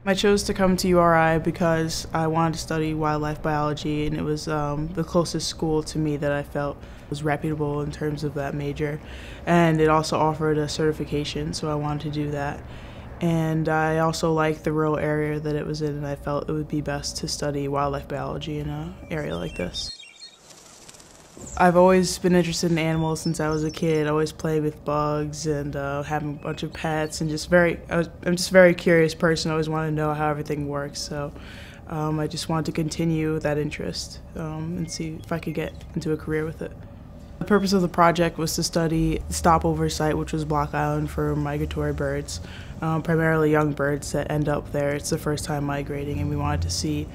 I chose to come to URI because I wanted to study wildlife biology, and it was the closest school to me that I felt was reputable in terms of that major. And it also offered a certification, so I wanted to do that. And I also liked the rural area that it was in, and I felt it would be best to study wildlife biology in an area like this. I've always been interested in animals since I was a kid. I always played with bugs and having a bunch of pets, and I'm just a very curious person. I always want to know how everything works. So I just wanted to continue that interest and see if I could get into a career with it. The purpose of the project was to study the stopover site, which was Block Island for migratory birds, primarily young birds that end up there. It's the first time migrating, and we wanted to see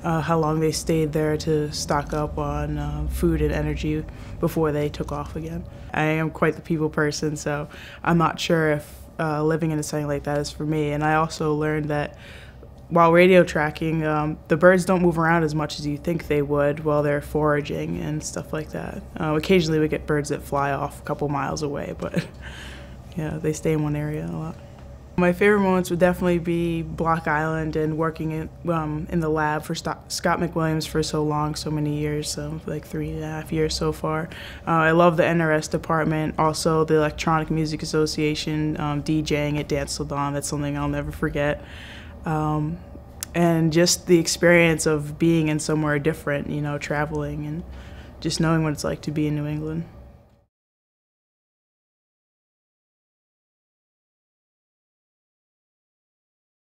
how long they stayed there to stock up on food and energy before they took off again. I am quite the people person, so I'm not sure if living in a setting like that is for me. And I also learned that while radio tracking, the birds don't move around as much as you think they would while they're foraging and stuff like that. Occasionally we get birds that fly off a couple miles away, but yeah, they stay in one area a lot. My favorite moments would definitely be Block Island and working in the lab for Scott McWilliams for so long, so many years, like 3.5 years so far. I love the NRS department, also the Electronic Music Association, DJing at Dance Till Dawn. That's something I'll never forget. And just the experience of being in somewhere different, you know, traveling and just knowing what it's like to be in New England.